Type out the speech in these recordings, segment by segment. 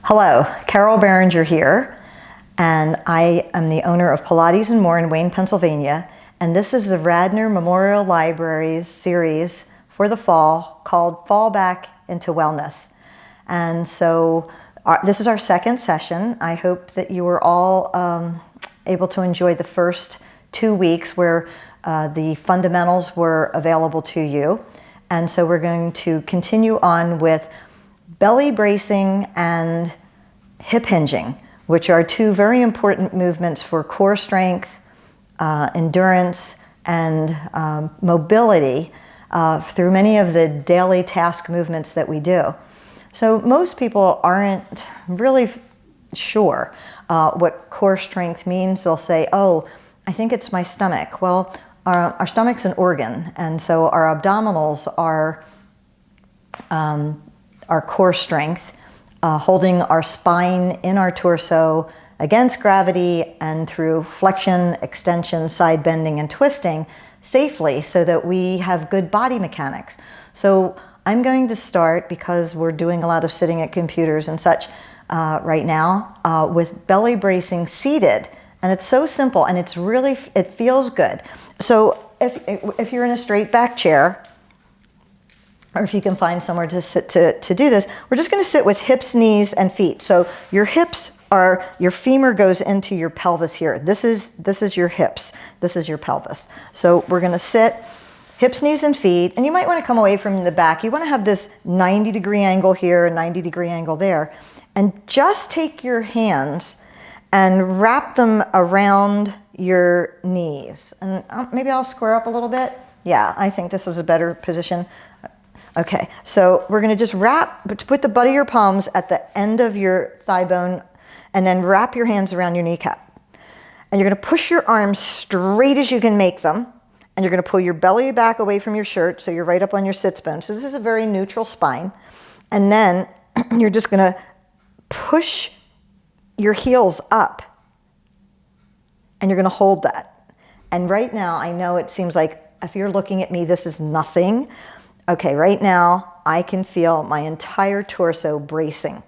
Hello, Carol Beringer here, and I am the owner of Pilates and More in Wayne, Pennsylvania, and this is the Radnor Memorial Library's series for the fall called Fall Back into Wellness. And so this is our second session. I hope that you were all able to enjoy the first 2 weeks where the fundamentals were available to you. And so we're going to continue on with belly bracing and hip hinging, which are two very important movements for core strength, endurance, and mobility through many of the daily task movements that we do. So most people aren't really sure what core strength means. They'll say, oh, I think it's my stomach. Well, our stomach's an organ, and so our abdominals are our core strength, holding our spine in our torso against gravity and through flexion, extension, side bending, and twisting safely so that we have good body mechanics. So I'm going to start, because we're doing a lot of sitting at computers and such right now, with belly bracing seated. And it's so simple, and it feels good. So if you're in a straight back chair, or if you can find somewhere to sit to do this, we're just going to sit with hips, knees, and feet. So your hips are, your femur goes into your pelvis here. This is your hips. This is your pelvis. So we're going to sit hips, knees, and feet. And you might want to come away from the back. You want to have this 90-degree angle here, 90-degree angle there. And just take your hands and wrap them around your knees. And maybe I'll square up a little bit. Yeah, I think this is a better position. Okay, so we're going to just put the butt of your palms at the end of your thigh bone, and then wrap your hands around your kneecap. And you're going to push your arms straight as you can make them, and you're going to pull your belly back away from your shirt so you're right up on your sits bone. So this is a very neutral spine. And then you're just going to push your heels up, and you're going to hold that. And right now, I know it seems like, if you're looking at me, this is nothing. Okay, right now, I can feel my entire torso bracing.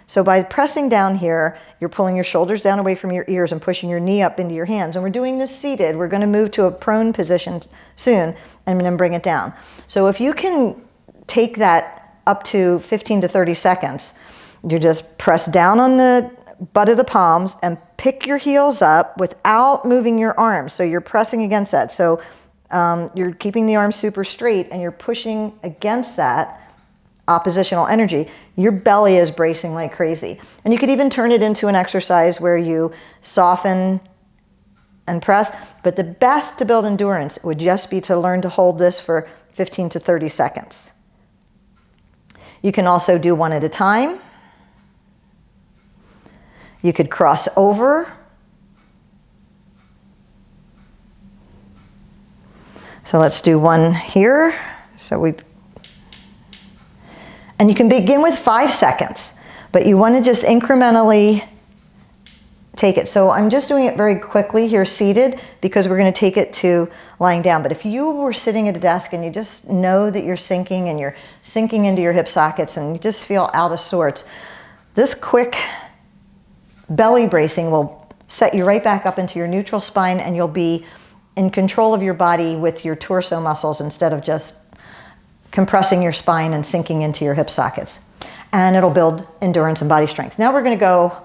So by pressing down here, you're pulling your shoulders down away from your ears and pushing your knee up into your hands. And we're doing this seated. We're going to move to a prone position soon and then bring it down. So if you can take that up to 15 to 30 seconds, you just press down on the butt of the palms and pick your heels up without moving your arms. So you're pressing against that. So you're keeping the arms super straight, and you're pushing against that oppositional energy. Your belly is bracing like crazy. And you could even turn it into an exercise where you soften and press. But the best to build endurance would just be to learn to hold this for 15 to 30 seconds. You can also do one at a time. You could cross over. So let's do one here. And you can begin with 5 seconds, but you want to just incrementally take it. So I'm just doing it very quickly here seated, because we're going to take it to lying down. But if you were sitting at a desk and you just know that you're sinking into your hip sockets and you just feel out of sorts, this quick belly bracing will set you right back up into your neutral spine, and you'll be in control of your body with your torso muscles instead of just compressing your spine and sinking into your hip sockets. And it'll build endurance and body strength. Now we're going to go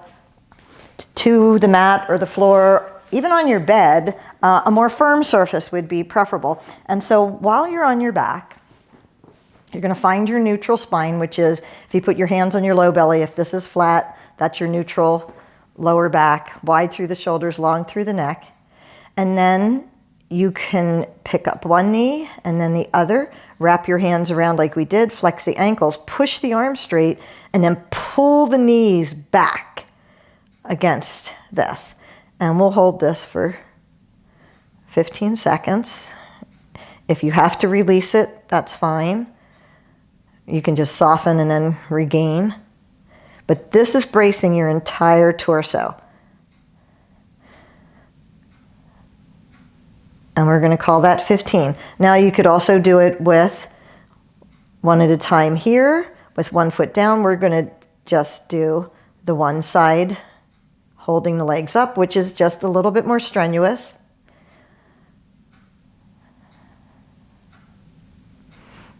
to the mat or the floor, even on your bed. A more firm surface would be preferable. And so while you're on your back, you're going to find your neutral spine, which is, if you put your hands on your low belly, if this is flat, that's your neutral lower back, wide through the shoulders, long through the neck. And then you can pick up one knee and then the other, wrap your hands around like we did, flex the ankles, push the arms straight, and then pull the knees back against this. And we'll hold this for 15 seconds. If you have to release it, that's fine. You can just soften and then regain. But this is bracing your entire torso. And we're going to call that 15. Now you could also do it with one at a time here, with one foot down. We're going to just do the one side holding the legs up, which is just a little bit more strenuous.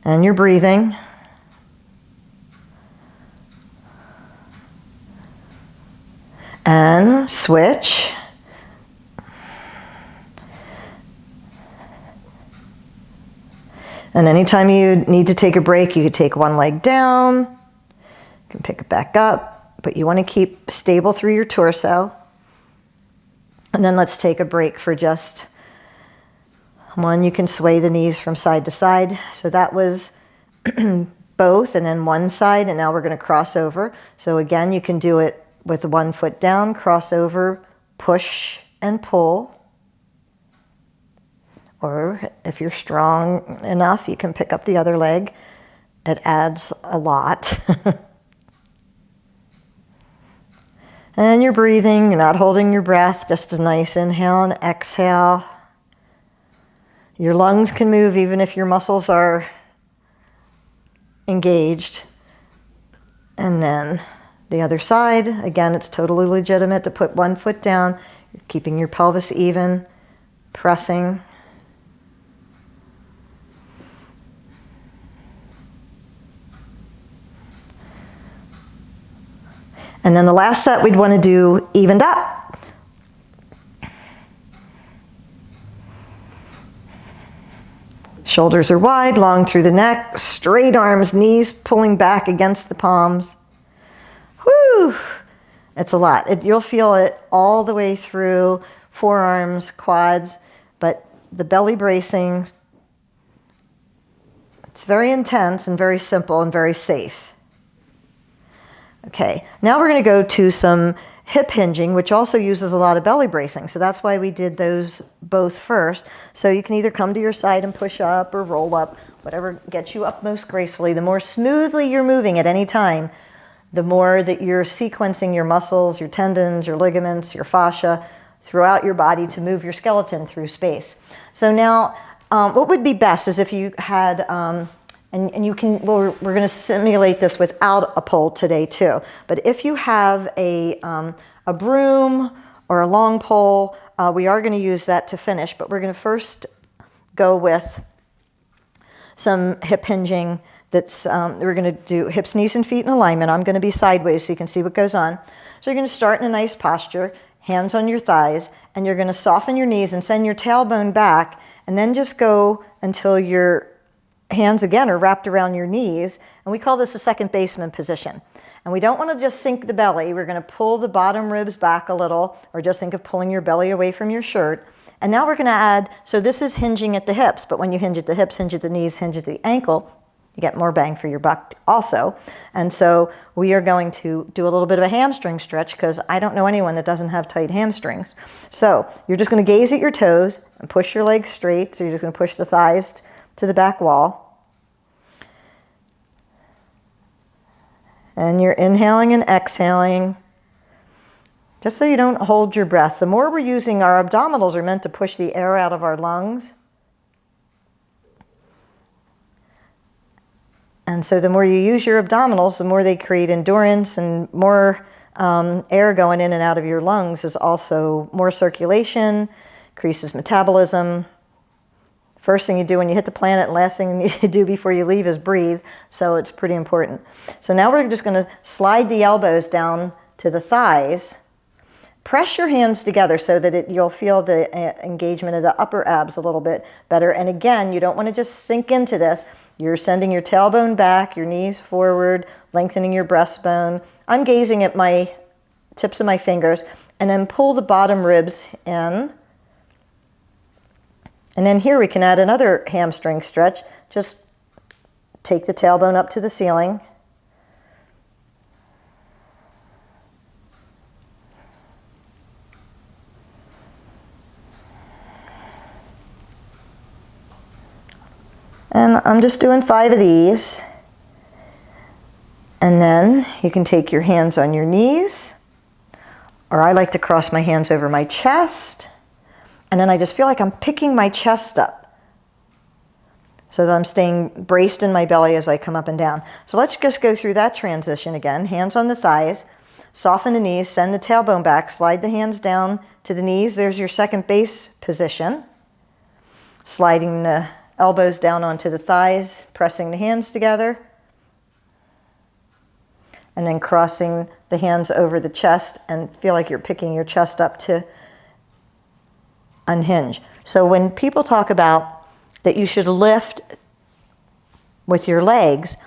And you're breathing. And switch. And anytime you need to take a break, you could take one leg down. You can pick it back up, but you want to keep stable through your torso. And then let's take a break for just one. You can sway the knees from side to side. So that was both, and then one side, and now we're going to cross over. So again, you can do it with one foot down, cross over, push and pull. Or if you're strong enough, you can pick up the other leg. It adds a lot. And you're breathing, you're not holding your breath, just a nice inhale and exhale. Your lungs can move even if your muscles are engaged. And then the other side, again, it's totally legitimate to put one foot down, keeping your pelvis even, pressing. And then the last set we'd want to do evened up. Shoulders are wide, long through the neck, straight arms, knees pulling back against the palms. Whew! It's a lot. You'll feel it all the way through forearms, quads, but the belly bracing, it's very intense and very simple and very safe. Okay, now we're going to go to some hip hinging, which also uses a lot of belly bracing. So that's why we did those both first. So you can either come to your side and push up or roll up, whatever gets you up most gracefully. The more smoothly you're moving at any time, the more that you're sequencing your muscles, your tendons, your ligaments, your fascia throughout your body to move your skeleton through space. So now what would be best is if you had... And you can, well, we're going to simulate this without a pole today too. But if you have a broom or a long pole, we are going to use that to finish. But we're going to first go with some hip hinging. That's we're going to do hips, knees, and feet in alignment. I'm going to be sideways so you can see what goes on. So you're going to start in a nice posture, hands on your thighs, and you're going to soften your knees and send your tailbone back, and then just go until your hands again are wrapped around your knees, and we call this a second baseman position. And we don't want to just sink the belly. We're going to pull the bottom ribs back a little, or just think of pulling your belly away from your shirt. And now we're going to add, so this is hinging at the hips, but when you hinge at the hips, hinge at the knees, hinge at the ankle, you get more bang for your buck also. And so we are going to do a little bit of a hamstring stretch, because I don't know anyone that doesn't have tight hamstrings. So you're just going to gaze at your toes and push your legs straight. So you're just going to push the thighs to the back wall. And you're inhaling and exhaling, just so you don't hold your breath. The more we're using, our abdominals are meant to push the air out of our lungs. And so the more you use your abdominals, the more they create endurance, and more air going in and out of your lungs is also more circulation, increases metabolism. First thing you do when you hit the planet, and last thing you do before you leave is breathe. So it's pretty important. So now we're just going to slide the elbows down to the thighs. Press your hands together so that you'll feel the engagement of the upper abs a little bit better. And again, you don't want to just sink into this. You're sending your tailbone back, your knees forward, lengthening your breastbone. I'm gazing at my tips of my fingers, and then pull the bottom ribs in. And then here we can add another hamstring stretch. Just take the tailbone up to the ceiling. And I'm just doing 5 of these. And then you can take your hands on your knees, or I like to cross my hands over my chest. And then I just feel like I'm picking my chest up. so that I'm staying braced in my belly as I come up and down. So let's just go through that transition again. Hands on the thighs, soften the knees, send the tailbone back, slide the hands down to the knees. There's your second base position. Sliding the elbows down onto the thighs, pressing the hands together, and then crossing the hands over the chest and feel like you're picking your chest up to unhinge. So when people talk about that you should lift with your legs,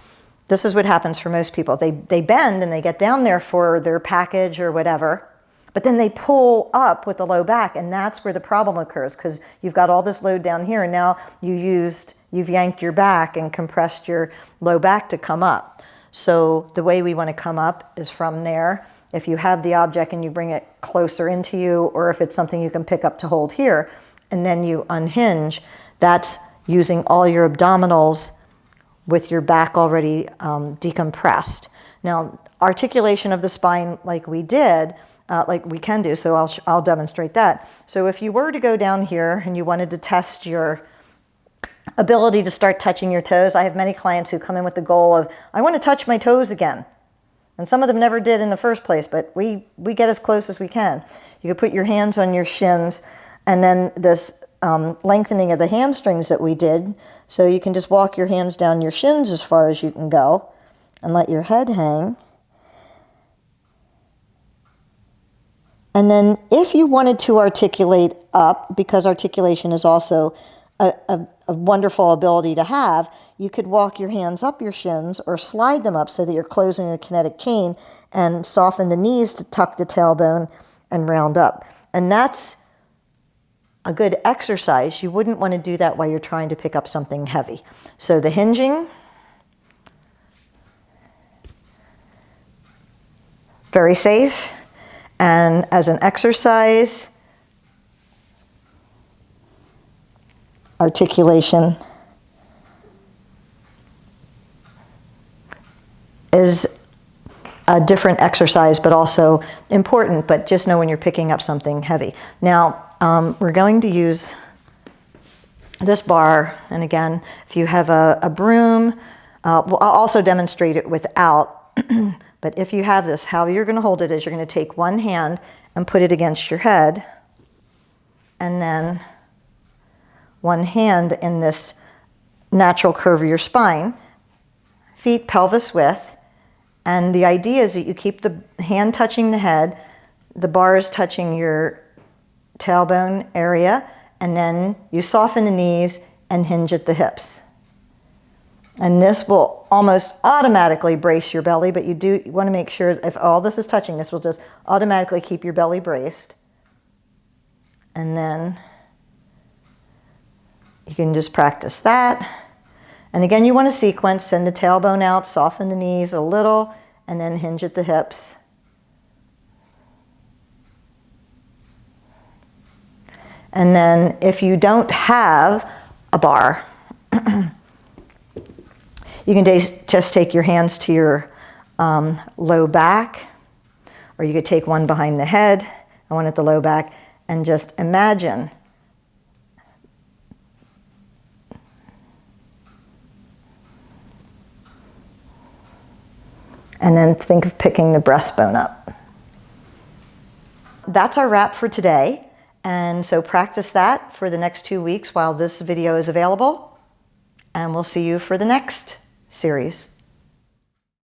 this is what happens for most people. They bend and they get down there for their package or whatever, but then they pull up with the low back, and that's where the problem occurs, because you've got all this load down here, and now you've yanked your back and compressed your low back to come up. So the way we want to come up is from there. If you have the object and you bring it closer into you, or if it's something you can pick up to hold here, and then you unhinge, that's using all your abdominals with your back already decompressed. Now, articulation of the spine like we did, like we can do, so I'll demonstrate that. So if you were to go down here and you wanted to test your ability to start touching your toes, I have many clients who come in with the goal of, I want to touch my toes again. And some of them never did in the first place, but we get as close as we can. You could put your hands on your shins, and then this lengthening of the hamstrings that we did. So you can just walk your hands down your shins as far as you can go and let your head hang. And then if you wanted to articulate up, because articulation is also a wonderful ability to have, you could walk your hands up your shins or slide them up so that you're closing a kinetic chain and soften the knees to tuck the tailbone and round up. And that's a good exercise. You wouldn't want to do that while you're trying to pick up something heavy. So the hinging, very safe. And as an exercise, articulation is a different exercise, but also important, but just know when you're picking up something heavy. Now, we're going to use this bar, and again, if you have a broom, well, I'll also demonstrate it without, but if you have this, how you're going to hold it is you're going to take one hand and put it against your head, and then one hand in this natural curve of your spine, feet pelvis width, and the idea is that you keep the hand touching the head, the bars touching your tailbone area, and then you soften the knees and hinge at the hips. And this will almost automatically brace your belly, but you want to make sure if all this is touching, this will just automatically keep your belly braced. And then you can just practice that. And again, you want to sequence, send the tailbone out, soften the knees a little, and then hinge at the hips. And then if you don't have a bar, you can just take your hands to your low back, or you could take one behind the head and one at the low back, and just imagine and then think of picking the breastbone up. That's our wrap for today. And so practice that for the next 2 weeks while this video is available. And we'll see you for the next series.